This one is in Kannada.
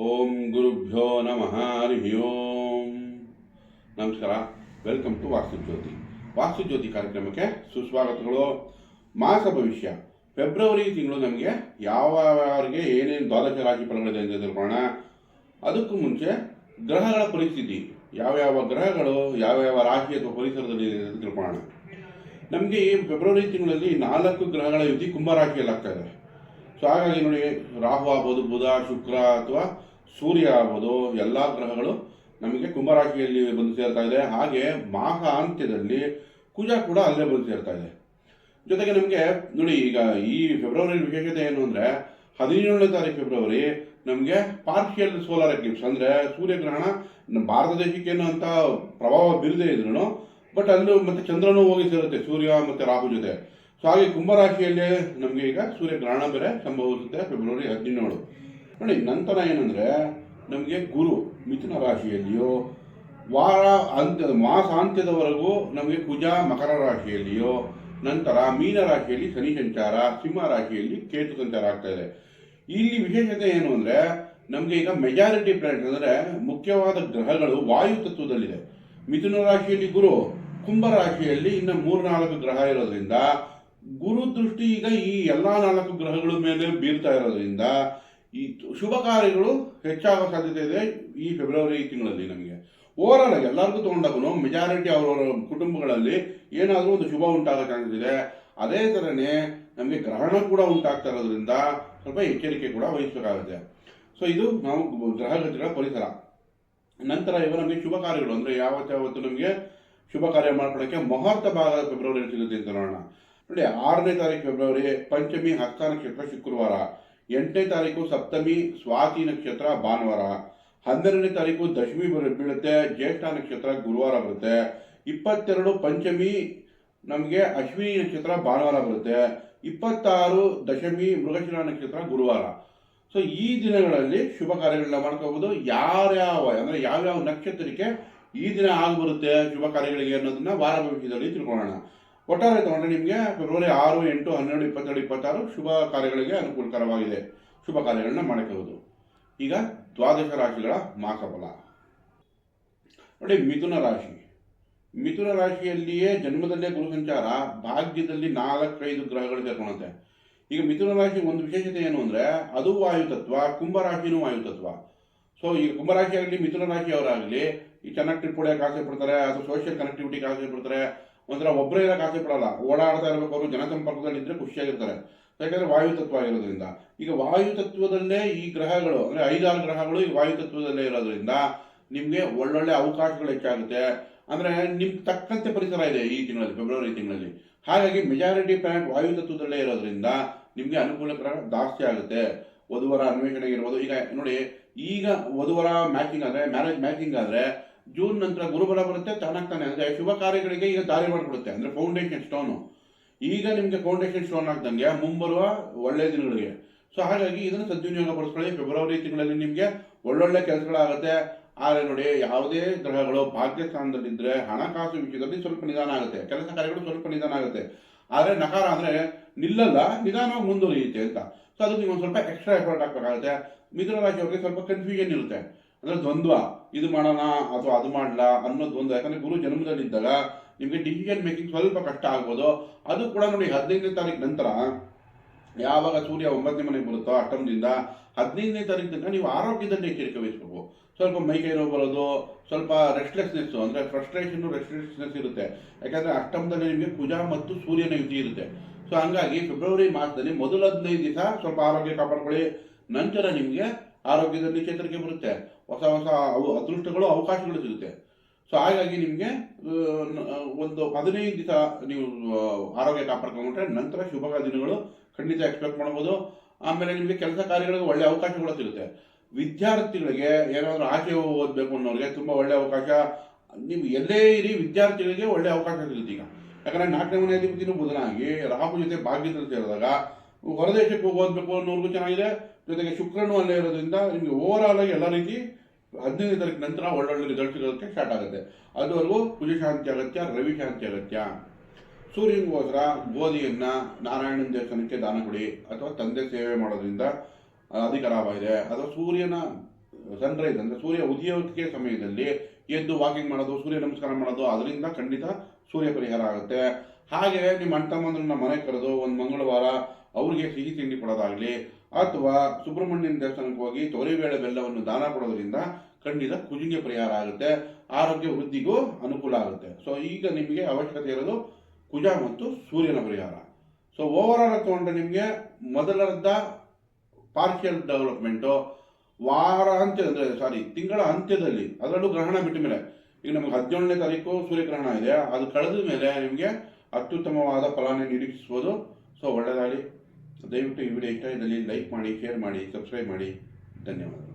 ಓಂ ಗುರುಭ್ಯೋ ನಮಃ ಹರಿ ಓಂ. ನಮಸ್ಕಾರ, ವೆಲ್ಕಮ್ ಟು ವಾಸ್ತುಜ್ಯೋತಿ ಕಾರ್ಯಕ್ರಮಕ್ಕೆ ಸುಸ್ವಾಗತಗಳು. ಮಾಸ ಭವಿಷ್ಯ ಫೆಬ್ರವರಿ ತಿಂಗಳು ನಮಗೆ ಯಾವ್ಯಾವರಿಗೆ ಏನೇನು ದ್ವಾದಶ ರಾಶಿ ಫಲಗಳಿದೆ ಅಂತ ತಿಳ್ಕೊಳ್ಳೋಣ. ಅದಕ್ಕೂ ಮುಂಚೆ ಗ್ರಹಗಳ ಪರಿಸ್ಥಿತಿ, ಯಾವ್ಯಾವ ಗ್ರಹಗಳು ಯಾವ್ಯಾವ ರಾಶಿ ಅಥವಾ ಪರಿಸರದಲ್ಲಿ ಇದೆ ಅಂತ ತಿಳ್ಕೊಳ್ಳೋಣ. ನಮಗೆ ಈ ಫೆಬ್ರವರಿ ತಿಂಗಳಲ್ಲಿ 4 ಗ್ರಹಗಳ ಯುತಿ ಕುಂಭರಾಶಿಯಲ್ಲಿ ಆಗ್ತಾ ಇದೆ. ಸೊ ಹಾಗಾಗಿ ನೋಡಿ, ರಾಹು ಆಗ್ಬೋದು, ಬುಧ, ಶುಕ್ರ ಅಥವಾ ಸೂರ್ಯ ಆಗ್ಬೋದು, ಎಲ್ಲ ಗ್ರಹಗಳು ನಮಗೆ ಕುಂಭರಾಶಿಯಲ್ಲಿ ಬಂದು ಸೇರ್ತಾ ಇದೆ. ಹಾಗೆ ಮಾಸ ಅಂತ್ಯದಲ್ಲಿ ಕುಜ ಕೂಡ ಅಲ್ಲೇ ಬಂದು ಸೇರ್ತಾ ಇದೆ. ಜೊತೆಗೆ ನಮಗೆ ನೋಡಿ, ಈಗ ಈ ಫೆಬ್ರವರಿ ವಿಶೇಷತೆ ಏನು ಅಂದರೆ 17ನೇ ತಾರೀಕು ಫೆಬ್ರವರಿ ನಮಗೆ ಪಾರ್ಷಿಯಲ್ ಸೋಲಾರ್ ಎಕ್ಲಿಪ್ಸ್, ಅಂದರೆ ಸೂರ್ಯಗ್ರಹಣ ನಮ್ಮ ಭಾರತ ದೇಶಕ್ಕೇನು ಅಂತ ಪ್ರಭಾವ ಬೀರದೇ ಇದ್ರು ಬಟ್ ಅಲ್ಲೂ ಮತ್ತೆ ಚಂದ್ರನೂ ಹೋಗಿ ಸೇರುತ್ತೆ ಸೂರ್ಯ ಮತ್ತು ರಾಹು ಜೊತೆ. ಸೊ ಹಾಗೆ ಕುಂಭರಾಶಿಯಲ್ಲೇ ನಮಗೆ ಈಗ ಸೂರ್ಯಗ್ರಹಣ ಬೇರೆ ಸಂಭವಿಸುತ್ತೆ ಫೆಬ್ರವರಿ 17. ನೋಡಿ, ನಂತರ ಏನಂದರೆ ನಮಗೆ ಗುರು ಮಿಥುನ ರಾಶಿಯಲ್ಲಿಯೋ, ಮಾಸಾಂತ್ಯದವರೆಗೂ ನಮಗೆ ಕುಜ ಮಕರ ರಾಶಿಯಲ್ಲಿಯೋ, ನಂತರ ಮೀನ ರಾಶಿಯಲ್ಲಿ ಶನಿ ಸಂಚಾರ, ಸಿಂಹ ರಾಶಿಯಲ್ಲಿ ಕೇತು ಸಂಚಾರ ಆಗ್ತಾ ಇದೆ. ಇಲ್ಲಿ ವಿಶೇಷತೆ ಏನು ಅಂದರೆ ನಮಗೆ ಈಗ ಮೆಜಾರಿಟಿ ಪ್ಲಾನೆಟ್ ಅಂದರೆ ಮುಖ್ಯವಾದ ಗ್ರಹಗಳು ವಾಯು ತತ್ವದಲ್ಲಿದೆ. ಮಿಥುನ ರಾಶಿಯಲ್ಲಿ ಗುರು, ಕುಂಭ ರಾಶಿಯಲ್ಲಿ ಇನ್ನು 3-4 ಗ್ರಹ ಇರೋದ್ರಿಂದ ಗುರು ದೃಷ್ಟಿ ಈಗ ಈ ಎಲ್ಲ 4 ಗ್ರಹಗಳ ಮೇಲೆ ಬೀರ್ತಾ ಇರೋದ್ರಿಂದ ಈ ಶುಭ ಕಾರ್ಯಗಳು ಹೆಚ್ಚಾಗೋ ಸಾಧ್ಯತೆ ಇದೆ ಈ ಫೆಬ್ರವರಿ ತಿಂಗಳಲ್ಲಿ. ನಮಗೆ ಓವರಾಲ್ ಆಗಿ ಎಲ್ಲರಿಗೂ ತೊಗೊಂಡಾಗೂ ಮೆಜಾರಿಟಿ ಅವರವರ ಕುಟುಂಬಗಳಲ್ಲಿ ಏನಾದರೂ ಒಂದು ಶುಭ ಉಂಟಾಗೋ ಚಾನ್ಸಸ್ ಇದೆ. ಅದೇ ಥರನೇ ನಮಗೆ ಗ್ರಹಣ ಕೂಡ ಉಂಟಾಗ್ತಾ ಇರೋದ್ರಿಂದ ಸ್ವಲ್ಪ ಎಚ್ಚರಿಕೆ ಕೂಡ ವಹಿಸಬೇಕಾಗುತ್ತೆ. ಸೊ ಇದು ನಾವು ಗ್ರಹಗತಿಗಳ ಪರಿಸರ. ನಂತರ ಇವ ನಮಗೆ ಶುಭ ಕಾರ್ಯಗಳು ಅಂದರೆ ಯಾವತ್ತು ನಮಗೆ ಶುಭ ಕಾರ್ಯ ಮಾಡ್ಕೊಳ್ಳೋಕ್ಕೆ ಮುಹೂರ್ತ ಭಾಗ ಫೆಬ್ರವರಿ ಸಿಗುತ್ತೆ ಅಂತ ನೋಡೋಣ. ನೋಡಿ, 6ನೇ ತಾರೀಕು ಫೆಬ್ರವರಿ ಪಂಚಮಿ ಹಸ್ತ ನಕ್ಷತ್ರ ಶುಕ್ರವಾರ, 8ನೇ ತಾರೀಕು ಸಪ್ತಮಿ ಸ್ವಾತಿ ನಕ್ಷತ್ರ ಭಾನುವಾರ, 12ನೇ ತಾರೀಕು ದಶಮಿ ಬೀಳುತ್ತೆ ಜ್ಯೇಷ್ಠ ನಕ್ಷತ್ರ ಗುರುವಾರ ಬರುತ್ತೆ, 22 ಪಂಚಮಿ ನಮಗೆ ಅಶ್ವಿನಿ ನಕ್ಷತ್ರ ಭಾನುವಾರ ಬರುತ್ತೆ, 26 ದಶಮಿ ಮೃಗಶಿರ ನಕ್ಷತ್ರ ಗುರುವಾರ. ಸೊ ಈ ದಿನಗಳಲ್ಲಿ ಶುಭ ಕಾರ್ಯಗಳನ್ನ ಮಾಡ್ಕೋಬಹುದು. ಅಂದರೆ ಯಾವ್ಯಾವ ನಕ್ಷತ್ರಕ್ಕೆ ಈ ದಿನ ಆಗಿಬರುತ್ತೆ ಶುಭ ಕಾರ್ಯಗಳಿಗೆ ಅನ್ನೋದನ್ನ ವಾರ ಭವಿಷ್ಯದಲ್ಲಿ ತಿಳ್ಕೊಳ್ಳೋಣ. ಒಟ್ಟಾರೆ ತಗೊಂಡ್ರೆ ನಿಮಗೆ ಫೆಬ್ರವರಿ 6, 8, 12, 22, 26 ಶುಭ ಕಾರ್ಯಗಳಿಗೆ ಅನುಕೂಲಕರವಾಗಿದೆ. ಶುಭ ಕಾರ್ಯಗಳನ್ನ ಮಾಡ್ಕೋಬಹುದು. ಈಗ ದ್ವಾದಶ ರಾಶಿಗಳ ಮಾಸಫಲ ನೋಡಿ. ಮಿಥುನ ರಾಶಿಯಲ್ಲಿಯೇ ಜನ್ಮದಲ್ಲೇ ಗುರು ಸಂಚಾರ, ಭಾಗ್ಯದಲ್ಲಿ 4-5 ಗ್ರಹಗಳು ಸೇರ್ಕೊಳ್ಳುತ್ತೆ. ಈಗ ಮಿಥುನ ರಾಶಿ ಒಂದು ವಿಶೇಷತೆ ಏನು ಅಂದರೆ ಅದು ವಾಯುತತ್ವ, ಕುಂಭರಾಶಿನೂ ವಾಯುತತ್ವ. ಸೊ ಈ ಕುಂಭರಾಶಿ ಆಗಲಿ ಮಿಥುನ ರಾಶಿಯವರಾಗಲಿ ಈ ಚೆನ್ನಾಗಿ ಟ್ರಿಪ್ ಹೊಡೆಯೋಕೆ ಆಸೆ ಪಡ್ತಾರೆ, ಅಥವಾ ಸೋಷಿಯಲ್ ಕನೆಕ್ಟಿವಿಟಿಗೆ ಆಸೆ ಪಡ್ತಾರೆ. ಒಂಥರ ಒಬ್ಬರೇ ಇರೋಕೆ ಆಸೆ ಪಡಲ್ಲ, ಓಡಾಡ್ತಾ ಇರಬೇಕು, ಅವರು ಜನಸಂಪರ್ಕದಲ್ಲಿ ಇದ್ದರೆ ಖುಷಿಯಾಗಿರ್ತಾರೆ. ಯಾಕಂದರೆ ವಾಯುತತ್ವ ಆಗಿರೋದ್ರಿಂದ. ಈಗ ವಾಯುತತ್ವದಲ್ಲೇ ಈ ಗ್ರಹಗಳು ಅಂದರೆ 5-6 ಗ್ರಹಗಳು ಈ ವಾಯುತತ್ವದಲ್ಲೇ ಇರೋದ್ರಿಂದ ನಿಮಗೆ ಒಳ್ಳೊಳ್ಳೆ ಅವಕಾಶಗಳು ಹೆಚ್ಚಾಗುತ್ತೆ. ಅಂದರೆ ನಿಮ್ಗೆ ತಕ್ಕಂತೆ ಪರಿಸರ ಇದೆ ಈ ತಿಂಗಳಲ್ಲಿ, ಫೆಬ್ರವರಿ ತಿಂಗಳಲ್ಲಿ. ಹಾಗಾಗಿ ಮೆಜಾರಿಟಿ ಪ್ಲಾನೆಟ್ ವಾಯುತತ್ವದಲ್ಲೇ ಇರೋದ್ರಿಂದ ನಿಮಗೆ ಅನುಕೂಲಕರ ಜಾಸ್ತಿ ಆಗುತ್ತೆ. ವಧುವರ ಅನ್ವೇಷಣೆ ಇರ್ಬೋದು. ಈಗ ನೋಡಿ, ಈಗ ವಧುವರ ಮ್ಯಾಚಿಂಗ್ ಆದರೆ, ಮ್ಯಾರೇಜ್ ಮ್ಯಾಚಿಂಗ್ ಆದರೆ ಜೂನ್ ನಂತರ ಗುರುಬಲ ಬರುತ್ತೆ ತಾನಾಗ್ತಾನೆ. ಅಂದರೆ ಶುಭ ಕಾರ್ಯಗಳಿಗೆ ಈಗ ದಾರಿ ಮಾಡಿಕೊಡುತ್ತೆ. ಅಂದರೆ ಫೌಂಡೇಶನ್ ಸ್ಟೋನು ಈಗ ನಿಮಗೆ ಫೌಂಡೇಶನ್ ಸ್ಟೋನ್ ಆಗ್ದಂಗೆ ಮುಂಬರುವ ಒಳ್ಳೆಯ ದಿನಗಳಿಗೆ. ಸೊ ಹಾಗಾಗಿ ಇದನ್ನು ಸದ್ವಿನಿಯೋಗ ಪಡಿಸ್ಕೊಳ್ಳಿ. ಫೆಬ್ರವರಿ ತಿಂಗಳಲ್ಲಿ ನಿಮಗೆ ಒಳ್ಳೊಳ್ಳೆ ಕೆಲಸಗಳಾಗುತ್ತೆ. ಆದರೆ ನೋಡಿ, ಯಾವುದೇ ಗ್ರಹಗಳು ಭಾಗ್ಯ ಸ್ಥಾನದಲ್ಲಿದ್ದರೆ ಹಣಕಾಸು ವಿಷಯದಲ್ಲಿ ಸ್ವಲ್ಪ ನಿಧಾನ ಆಗುತ್ತೆ, ಕೆಲಸ ಕಾರ್ಯಗಳು ಸ್ವಲ್ಪ ನಿಧಾನ ಆಗುತ್ತೆ. ಆದರೆ ನಕಾರ ಅಂದರೆ ನಿಲ್ಲಲ್ಲ, ನಿಧಾನವಾಗಿ ಮುಂದುವರಿಯುತ್ತೆ ಅಂತ. ಸೊ ಅದಕ್ಕೆ ನೀವು ಒಂದು ಸ್ವಲ್ಪ ಎಕ್ಸ್ಟ್ರಾ ಎಫರ್ಟ್ ಹಾಕಬೇಕಾಗುತ್ತೆ. ಮಿಥುನ ರಾಶಿಯವರಿಗೆ ಸ್ವಲ್ಪ ಕನ್ಫ್ಯೂಷನ್ ಇರುತ್ತೆ, ಅಂದರೆ ದ್ವಂದ್ವ, ಇದು ಮಾಡೋಣ ಅಥವಾ ಅದು ಮಾಡಲ್ಲ ಅನ್ನೋ ದ್ವಂದ್ವ. ಯಾಕಂದರೆ ಗುರು ಜನ್ಮದಲ್ಲಿದ್ದಾಗ ನಿಮಗೆ ಡಿಸಿಷನ್ ಮೇಕಿಂಗ್ ಸ್ವಲ್ಪ ಕಷ್ಟ ಆಗ್ಬೋದು. ಅದು ಕೂಡ ನೋಡಿ, 15ನೇ ತಾರೀಕು ನಂತರ ಯಾವಾಗ ಸೂರ್ಯ 9ನೇ ಮನೆಗೆ ಬರುತ್ತೋ ಅಷ್ಟಮದಿಂದ 15ನೇ ತಾರೀಕು ತನಕ ನೀವು ಆರೋಗ್ಯದಲ್ಲಿ ಎಚ್ಚರಿಕೆ ವಹಿಸಬೇಕು. ಸ್ವಲ್ಪ ಮೈಕೈ ನೋವು ಬರೋದು, ಸ್ವಲ್ಪ ರೆಸ್ಟ್ಲೆಸ್ನೆಸ್ಸು ಅಂದರೆ ರೆಸ್ಟ್ಲೆಸ್ನೆಸ್ ಇರುತ್ತೆ. ಯಾಕಂದರೆ ಅಷ್ಟಮದಲ್ಲಿ ನಿಮಗೆ ಕುಜ ಮತ್ತು ಸೂರ್ಯನ ಯುತಿ ಇರುತ್ತೆ. ಸೊ ಹಂಗಾಗಿ ಫೆಬ್ರವರಿ ಮಾಸದಲ್ಲಿ ಮೊದಲ 15 ದಿವಸ ಸ್ವಲ್ಪ ಆರೋಗ್ಯ ಕಾಪಾಡ್ಕೊಳ್ಳಿ. ನಂತರ ನಿಮಗೆ ಆರೋಗ್ಯದಲ್ಲಿ ಚೇತರಿಕೆ ಬರುತ್ತೆ, ಹೊಸ ಅದೃಷ್ಟಗಳು ಅವಕಾಶಗಳು ಸಿಗುತ್ತೆ. ಸೊ ಹಾಗಾಗಿ ನಿಮಗೆ ಒಂದು 15 ದಿವಸ ನೀವು ಆರೋಗ್ಯ ಕಾಪಾಡ್ಕೊಂಡ್ರೆ ನಂತರ ಶುಭ ದಿನಗಳು ಖಂಡಿತ ಎಕ್ಸ್ಪೆಕ್ಟ್ ಮಾಡ್ಬೋದು. ಆಮೇಲೆ ನಿಮಗೆ ಕೆಲಸ ಕಾರ್ಯಗಳಿಗೆ ಒಳ್ಳೆ ಅವಕಾಶಗಳು ಸಿಗುತ್ತೆ. ವಿದ್ಯಾರ್ಥಿಗಳಿಗೆ ಏನಾದರೂ ಆಚೆ ಓದಬೇಕು ಅನ್ನೋರಿಗೆ ತುಂಬ ಒಳ್ಳೆ ಅವಕಾಶ. ನೀವು ಎಲ್ಲೇ ಇರಿ, ವಿದ್ಯಾರ್ಥಿಗಳಿಗೆ ಒಳ್ಳೆ ಅವಕಾಶ ಸಿಗುತ್ತೆ ಈಗ. ಯಾಕಂದರೆ 4ನೇ ಮನೆ ಅಧಿಪತಿನೂ ಬುಧನಾಗಿ ರಾಹು ಜೊತೆ ಭಾಗ್ಯದಲ್ಲಿ ಸೇರಿದಾಗ ಹೊರದೇಶಕ್ಕೆ ಓದಬೇಕು ಅನ್ನೋರ್ಗೂ ಚೆನ್ನಾಗಿದೆ. ಜೊತೆಗೆ ಶುಕ್ರನೂ ಅಲ್ಲೇ ಇರೋದ್ರಿಂದ ನಿಮಗೆ ಓವರಾಲ್ ಆಗಿ ಎಲ್ಲ ರೀತಿ 15ನೇ ತಾರೀಕು ನಂತರ ಒಳ್ಳೊಳ್ಳೆ ರಿಸಲ್ಟ್ ಸಿಗೋದಕ್ಕೆ ಸ್ಟಾರ್ಟ್ ಆಗುತ್ತೆ. ಅದುವರೆಗೂ ಕುಜ ಶಾಂತಿ ಅಗತ್ಯ, ರವಿ ಶಾಂತಿ ಅಗತ್ಯ. ಸೂರ್ಯನಿಗೋಸ್ಕರ ಗೋಧಿಯನ್ನು ನಾರಾಯಣನ ದೇವಸ್ಥಾನಕ್ಕೆ ದಾನ ಕೊಡಿ, ಅಥವಾ ತಂದೆ ಸೇವೆ ಮಾಡೋದ್ರಿಂದ ಅಧಿಕ ಲಾಭ ಇದೆ. ಅಥವಾ ಸೂರ್ಯನ ಸನ್ರೈಸ್ ಅಂದರೆ ಸೂರ್ಯ ಉದಯೋದಕ್ಕೆ ಸಮಯದಲ್ಲಿ ಎದ್ದು ವಾಕಿಂಗ್ ಮಾಡೋದು, ಸೂರ್ಯ ನಮಸ್ಕಾರ ಮಾಡೋದು, ಅದರಿಂದ ಖಂಡಿತ ಸೂರ್ಯ ಪರಿಹಾರ ಆಗುತ್ತೆ. ಹಾಗೆ ನಿಮ್ಮ ಅಣ್ಣ ತಮ್ಮಂದ್ರನ್ನ ಮನೆ ಕರೆದು ಒಂದು ಮಂಗಳವಾರ ಅವ್ರಿಗೆ ಸಿಹಿ ತಿಂಡಿ ಕೊಡೋದಾಗಲಿ, ಅಥವಾ ಸುಬ್ರಹ್ಮಣ್ಯನ ದೇವಸ್ಥಾನಕ್ಕೆ ಹೋಗಿ ತೊಗರಿಬೇಳೆ ಬೆಲ್ಲವನ್ನು ದಾನ ಕೊಡೋದ್ರಿಂದ ಖಂಡಿತ ಕುಜುಂಗೆ ಪರಿಹಾರ ಆಗುತ್ತೆ, ಆರೋಗ್ಯ ವೃದ್ಧಿಗೂ ಅನುಕೂಲ ಆಗುತ್ತೆ. ಸೊ ಈಗ ನಿಮಗೆ ಅವಶ್ಯಕತೆ ಇರೋದು ಕುಜ ಮತ್ತು ಸೂರ್ಯನ ಪರಿಹಾರ. ಸೊ ಓವರ್ ಆಲ್ ತಗೊಂಡ್ರೆ ನಿಮಗೆ ಮೊದಲರ್ಧ ಪಾರ್ಷಿಯಲ್ ಡೆವಲಪ್ಮೆಂಟು, ತಿಂಗಳ ಅಂತ್ಯದಲ್ಲಿ, ಅದರಲ್ಲೂ ಗ್ರಹಣ ಬಿಟ್ಟ ಮೇಲೆ, ಈಗ ನಮಗೆ 17ನೇ ತಾರೀಕು ಸೂರ್ಯಗ್ರಹಣ ಇದೆ, ಅದು ಕಳೆದ ಮೇಲೆ ನಿಮಗೆ ಅತ್ಯುತ್ತಮವಾದ ಫಲಾನ ನಿರೀಕ್ಷಿಸ್ಬೋದು. ಸೊ ಒಳ್ಳೆಯದಾಗಲಿ. ದಯವಿಟ್ಟು ಈ ವಿಡಿಯೋ ಇಷ್ಟ ಇದ್ದಲ್ಲಿ ಲೈಕ್ ಮಾಡಿ, ಶೇರ್ ಮಾಡಿ, ಸಬ್ಸ್ಕ್ರೈಬ್ ಮಾಡಿ. ಧನ್ಯವಾದ.